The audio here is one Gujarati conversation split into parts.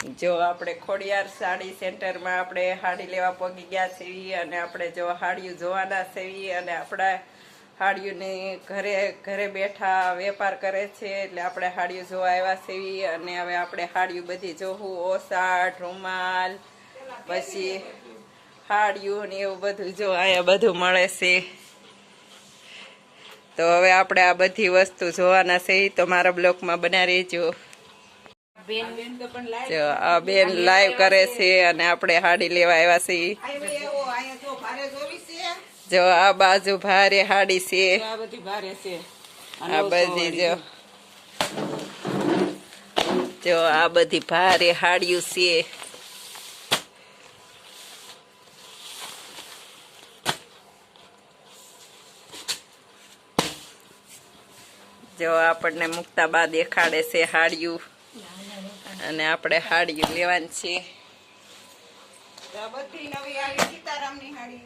જો આપણે ખોડિયાર સાડી સેન્ટરમાં આપણે હાડી લેવા પહોંચી ગયા છીએ અને આપણે જો હાડિયું જોવાના છીએ અને આપણા હાડિયુંને ઘરે બેઠા વેપાર કરે છે એટલે આપણે હાડિયું જોવા આવ્યા છીએ અને હવે આપણે હાડિયું બધી જોવું ઓસાડ રૂમાલ પછી હાડિયું ને એવું બધું જો અહીંયા બધું મળે છે તો હવે આપણે આ બધી વસ્તુ જોવાના છે તો મારા બ્લોગમાં બના રહેજો જો આ બેન લાઈવ કરે છે અને આપણે હાડી લેવા આવ્યા છીએ જો આ બાજુ ભારે હાડી છે આ બધી જો આ બધી ભારે હાડિયું છે જો આપણને મુક્તાબા દેખાડે છે હાડિયું અને આપણે હાડિયું લેવાની છે બધી નવી આવી સીતારામની હાડી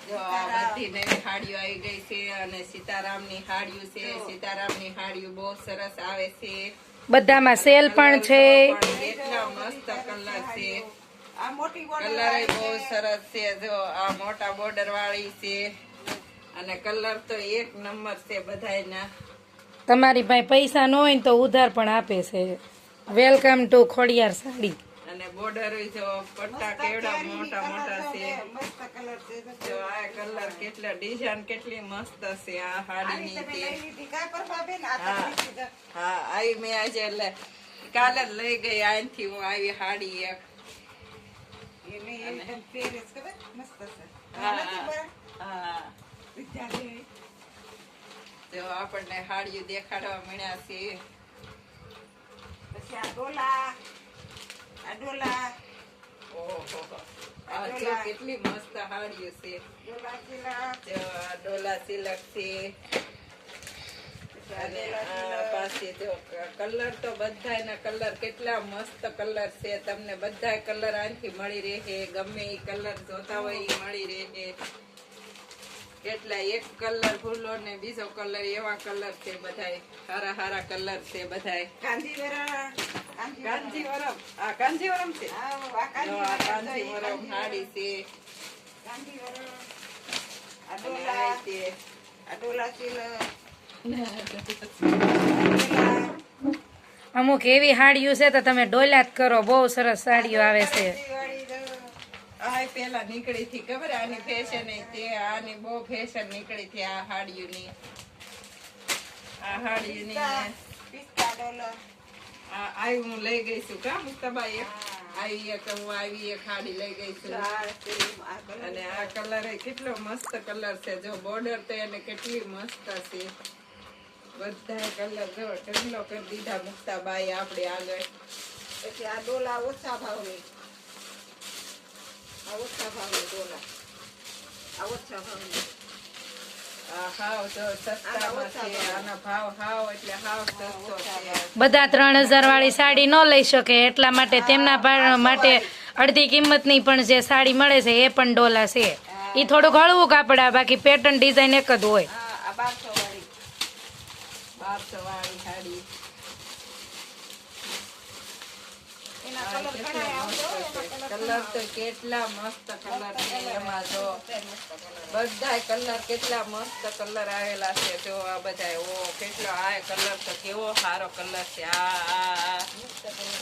જો આ બધી નવી હાડીઓ આવી ગઈ છે અને સીતારામની હાડિયું છે સીતારામની હાડિયું બહુ સરસ આવે છે બધામાં સેલ પણ છે એટલા મસ્ત કલર છે આ મોટી કલર બહુ સરસ છે જો આ મોટા બોર્ડર વાળી છે અને કલર તો એક નંબર છે બધાયના તમારી પાસે પૈસા ન હોય તો ઉધાર પણ આપે છે વેલકમ ટુ ખોડિયાર સાડી અને બોર્ડર જો પટ્ટા કેવડા મોટા મોટા છે જો આ કલર કેટલા ડિઝાઇન કેટલી મસ્ત છે આ હાડીની હા આવી મેં આજે એટલે કાલે જ લઈ ગઈ અહીંથી હું આવી હાડી એક હા જો આપણને હાડિયું દેખાડવા મળ્યા છે પછી આ ડોલા ઓહો આ જો કેટલી મસ્ત હાડિયું છે જો આ ડોલા સિલક છે અને આ પાસે જો કલર તો બધાયના કલર કેટલા મસ્ત કલર છે તમને બધાય કલર આથી મળી રહે ગમે એ કલર જોતા હોય એ મળી રહે કેટલા એક કલર ભૂલો ને બીજો કલર એવા કલર છે બધાય હારા હારા કલર છે બધાય કાંજીવરમ આ કાંજીવરમ છે કાંજીવરમ હાડી છે અમુક એવી હાડીઓ છે તો તમે ડોલા જ કરો બહુ સરસ સાડીઓ આવે છે આ પેલા નીકળી થી ખબર આની ફેશન તે આની બહુ ફેશન નીકળી થી આ હાડીઓની આવી હું લઈ ગઈ છું કા મુક્તાબાઈ આવી એક હાડી લઈ ગઈ છું અને આ કલર કેટલો મસ્ત કલર છે જો બોર્ડર તો એને કેટલી મસ્ત છે બધા કલર જો ઢગલો કરી દીધા મુક્તાબાઈ આપણે આગળ પછી આ ડોલા ઓછા ભાવની બધા 3000 વાળી સાડી ન લઈ શકે એટલા માટે તેમના માટે અડધી કિંમતની પણ જે સાડી મળે છે એ પણ ડોલા છે એ થોડુંક હળવું કાપડા બાકી પેટર્ન ડિઝાઇન એક જ હોય 1200 વાળી સાડી કલર તો કેટલા મસ્ત કલર છે એમાં જો બધા કલર કેટલા મસ્ત કલર આવેલા છે જો આ બધા ઓ કેટલો આ કલર તો કેવો સારો કલર છે આ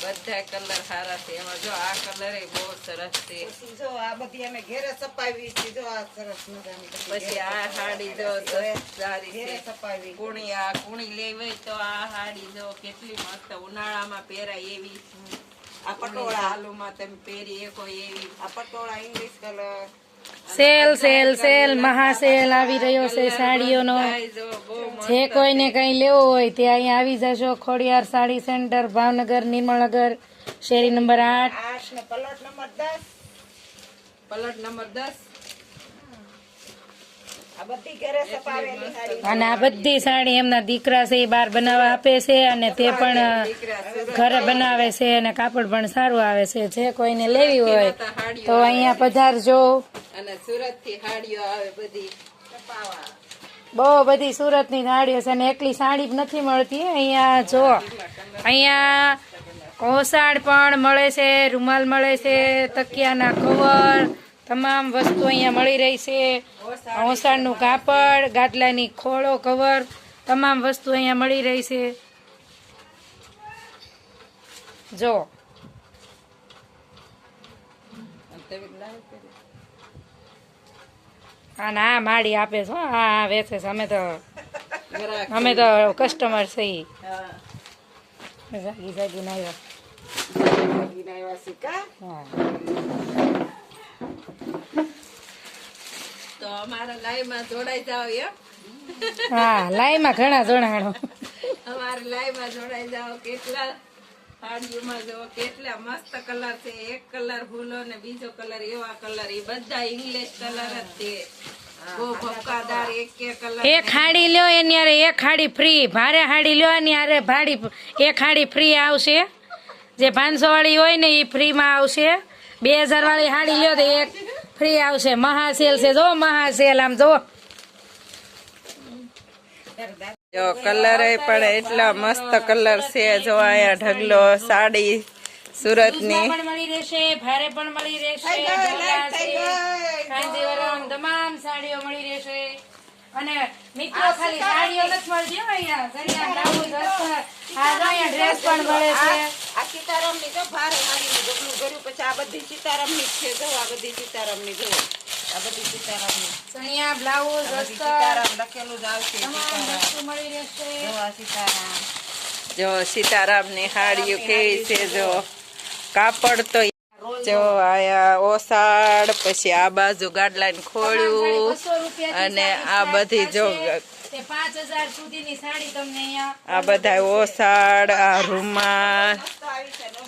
બધા કલર સારા છે એમાં જો આ કલર એ બહુ સરસ છે જો આ બધી અમે ઘેરે સપાવી છે જો આ સરસ મજાની પછી આ સાડી જો સારી છે સપાવી કુણી લેવી તો આ સાડી જો કેટલી મસ્ત ઉનાળામાં પહેરાય એવી આ પટોળા હાલુમાં તમે પહેરી એકો એવી આ પટોળા ઇંગ્લિશ કલર સેલ મહાસેલ આવી રહ્યો છે સાડીઓનો જે કોઈને કઈ લેવું હોય તે અહીંયા આવી જશો ખોડિયાર સાડી સેન્ટર ભાવનગર નિર્મળનગર શેરી નંબર 8 ને પલટ નંબર 10 અને આ બધી સાડી એમના દીકરા છે એ બહાર બનાવવા આપે છે અને તે પણ ઘરે બનાવે છે અને કાપડ પણ સારું આવે છે જે કોઈને લેવી હોય તો અહીંયા પધારજો અને સુરત થી હાડીઓ આવે બધી બહુ બધી સુરતની સાડીઓ છે અને એકલી સાડી નથી મળતી અહીંયા જો અહીંયા ઓસાડ પણ મળે છે, રૂમાલ મળે છે, તકિયાના કવર, તમામ વસ્તુ અહીંયા મળી રહી છે. ઓસાડનું કાપડ, ગાદલાની ખોળો, કવર, તમામ વસ્તુ અહીંયા મળી રહી છે. જો હા ના માડી આપે છો, હા વેચે છે. અમે તો કસ્ટમર છે. જાગી જાગીને આવ્યા. હા તો અમારા લાઈવમાં જોડાઈ જાવ એમ. હા લાઈમાં ઘણા જોડાણો. અમારી લાઈવમાં જોડાઈ જાવ. કેટલા સાડીઓમાં જો કેટલા મસ્ત કલર છે. એક કલર ભૂલો ને બીજો કલર એવા કલર, એ બધા ઇંગ્લિશ કલર જ છે. બહુ ભપકાદાર એક કલર. એક હાડી લ્યો એની હારે એક હાડી ફ્રી. ભારે હાડી લ્યો એની હારે એક હાડી ફ્રી આવશે. જે 500 વાળી હોય ને એ ફ્રીમાં આવશે. 2000 વાળી હાડી લ્યો તો એક ફ્રી આવશે. મહાસેલ છે, જો મહાસેલ. આમ જો જો કલર પણ એટલા મસ્ત કલર છે. જો અહીંયા ઢગલો સાડી સુરતની પણ મળી રહેશે, ભારે પણ મળી રહેશે, ઢગલા છે, કાંજીવરમ તમામ સાડીઓ મળી રહેશે. અને મિત્રો ખાલી સાડીઓ નથી મળતી હો અહીંયા. ઘડિયાળ, બ્લાઉઝ, અસ્તર, આ જો અહીંયા ડ્રેસ પણ મળે છે. આ સીતારામ ની જો ભારે હાડીનું ડબલું કર્યું. પછી આ બધી સીતારામ ની છે. જો આ બધી સીતારામ ની જો આ બધી સીતારામ ની ચણિયા, બ્લાઉઝ, અસ્તર સીતારામ લખેલું જ આવશે. તમામ વસ્તુ મળી રહેશે. જો આ સીતારામ, જો સીતારામ ની હાડીઓ કેવી છે. જો કાપડ તો જો આયા ઓસાડ, પછી આ બાજુ ગાડલાને ખોળ્યું, 200 રૂપિયાથી અને સાડી આ start બધી જો થશે. તે 5000 સુધીની સાડી તમને અહીંયા આ બધા ઓસાડ, આ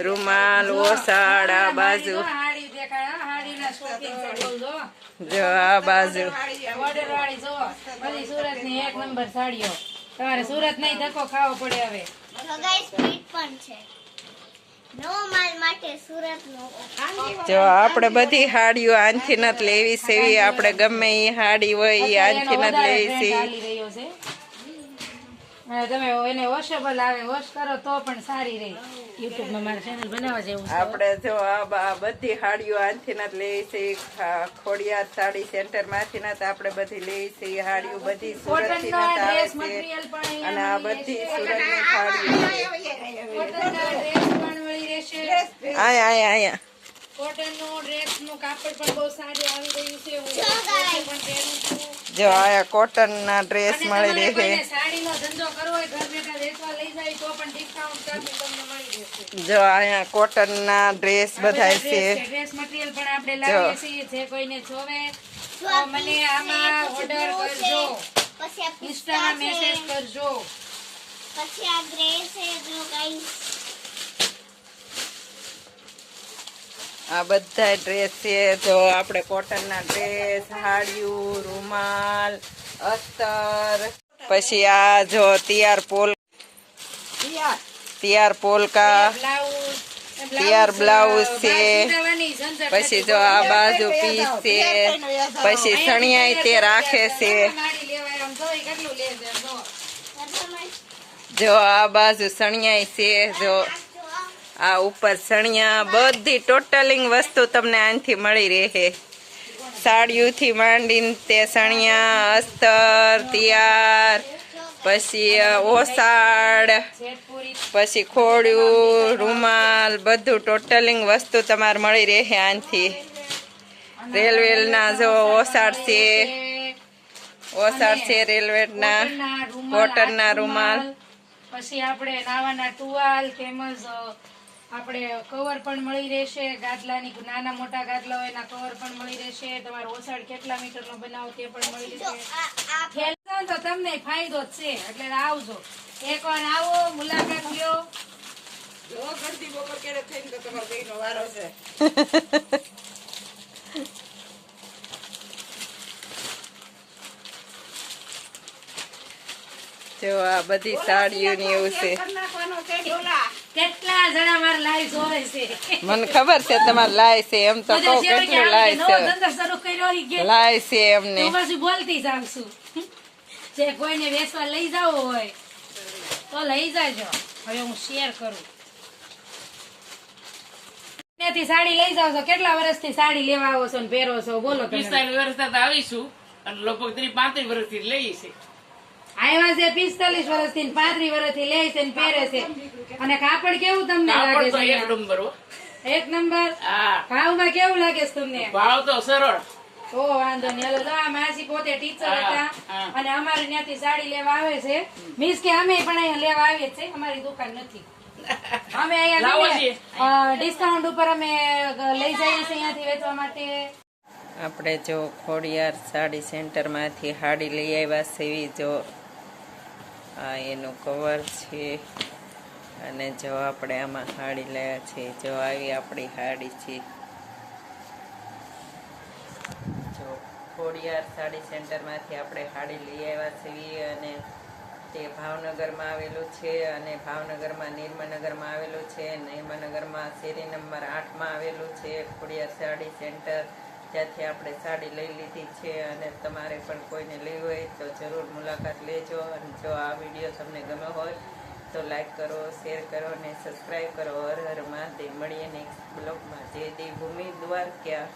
રૂમાલ ઓસાડ, આ બાજુ હાડી દેખાય. હાડીના શોખીન છે બહુ જો. જો આ બાજુ બોર્ડર વાળી જો બધી સુરતની એક નંબર સાડીઓ. તમારે સુરત નહીં ધક્કો ખાવો પડે હવે. તો ગાઈસ ફિટ પણ છે. નવો માલ માટે સુરતનો જો આપણે બધી હાડીઓ આનથી નથી લેવી સેવી. આપણે ગમે એ હાડી હોય એ આનથી નથી લેવી છે. ચાલી રહ્યો છે. અને તમે એને વોશેબલ આવે, વોશ કરો તો પણ સારી રહે. YouTube માં મારું ચેનલ બનાવવા જેવું છે. આપણે જો આ બધી હાડીઓ આનથી નથી લેવી છે. ખોડિયાર સાડી સેન્ટર માંથી નથી આપણે બધી લેવી છે. એ હાડીઓ બધી સુરત થી કોટનનો નથી આવે ડ્રેસ છે. મટીરીયલ પણ અને આ બધી સુરતની હાડીઓ છે. કોટનના ડ્રેસ પણ મળી રહેશે. અહીંયા કોટનનું ડ્રેસનું કાપડ પણ બહુ સારું આવી રહ્યું છે. હું ડ્રેસ પણ પહેરું છું. જો આયા કોટન ના ડ્રેસ અને મળી તમારે રહે. કોઈને સાડીનો ધંધો કરવો હોય, ઘર બેઠા વેચવા લઈ જાય તો પણ ડિસ્કાઉન્ટ કાપી તમને મળી રહેશે. જો અહીંયા કોટન ના ડ્રેસ બધા છે. ડ્રેસ મટીરીયલ પણ આપણે લાવીએ છીએ. જે કોઈને જોવે તો મને આમાં ઓર્ડર કરજો, પછી આ ઇન્સ્ટામાં પિસ્તા મેસેજ છે, કરજો. પછી આ ડ્રેસ છે જો ગાઈસ. આ બધા ડ્રેસ છે. જો આપણે કોટન ના ડ્રેસ, હાડિયું, રૂમાલ, અસ્તર, પછી આ જો તૈયાર પોલકા, તૈયાર બ્લાઉઝ છે. પછી જો આ બાજુ પીસ છે. પછી સણિયાઈ તે રાખે છે. જો આ બાજુ સણિયાઈ છે. જો આ ઉપર સણિયા, બધી ટોટલિંગ વસ્તુ તમને આનથી મળી રહે. સાડીઓથી માંડીને તે સણિયા, અસ્તર, તૈયાર, પછી ઓસાડ, પછી ખોડિયું, રૂમાલ, બધું ટોટલિંગ વસ્તુ તમારે મળી રહે આનથી. રેલવેના જો ઓસાડ છે, રેલવેના કોટનના રૂમાલ. પછી આપણે નાવાના ટુવાલ તેમજ આપણે કવર પણ મળી રહેશે. ગાદલાની નાના મોટા ગાદલા હોય એના કવર પણ મળી રહેશે. તમારો ઓસાડ કેટલા મીટરનો બનાવો તે પણ મળી રહેશે. ખેલશો તો તમને ફાયદો જ છે. એટલે આવજો, એકવાર આવો, મુલાકાત લ્યો. જો આ બધી સાડીઓની એવું છે. કેટલા જણા મારા લાઈવ જોવે છે. મને ખબર છે તમારે લાય છે. એમ તો કહું કેટલું લાય નવો ધંધો શરૂ કર્યો ઈ કે લાય છે એમને. હું પાછી બોલતી જાઉં છું. જે કોઈને વેચવા લઈ જવો હોય તો લઈ જાજો. હવે હું શેર કરું. ત્યાંથી સાડી લઈ જાવ છો, કેટલા વર્ષથી સાડી લેવા આવો છો ને પહેરો છો? બોલો તમે. 45 વર્ષથી તો આવીશું અને લગભગ 35 વર્ષથી લઈએ છે. આવ્યા છે 45 વર્ષથી ને 35 વર્ષથી લે છે ને પહેરે છે. અને કાપડ કેવું તમને લાગે કાપડ તો છે? એક નંબર હો. એક નંબર. હા, ભાવમાં કેવું લાગે છે તમને? ભાવ તો સરળ. ઓ વાંધો નહીં. હાલો, જો આ માસી પોતે ટીચર હતા હા. અને અમારે ત્યાંથી સાડી લેવા આવે છે. મીન્સ કે અમે પણ અહીંયા લેવા આવીએ જ છે, અમારી દુકાન નથી. અમે લાવો અહીંયા ડિસ્કાઉન્ટ ઉપર અમે લઈ જઈએ છીએ અહીંયાથી વેચવા માટે. આપણે જો ખોડિયાર સાડી સેન્ટરમાંથી સાડી લઈ આવ્યા સેવી. જો આ એનું કવર છે અને જો આપણે આમાં સાડી લાવ્યા છે. જો આવી આપણી સાડી છે. જો ખોડિયાર સાડી સેન્ટરમાંથી આપણે સાડી લઈ આવ્યા છીએ અને તે ભાવનગરમાં આવેલું છે અને ભાવનગરમાં નિર્મનગરમાં આવેલું છે. નિર્મનગરમાં શેરી નંબર 8માં આવેલું છે ખોડિયાર સાડી સેન્ટર. ત્યાંથી આપણે સાડી લઈ લીધી છે અને તમારે પણ કોઈને લેવી હોય તો જરૂર મુલાકાત લેજો. અને જો આ વિડીયો તમને ગમ્યો હોય તો લાઈક કરો, શેર કરો અને સબસ્ક્રાઈબ કરો. હર હર મહાદેવ. મળીએ નેક્સ્ટ બ્લોગમાં. જય દેવભૂમિ દ્વારકા.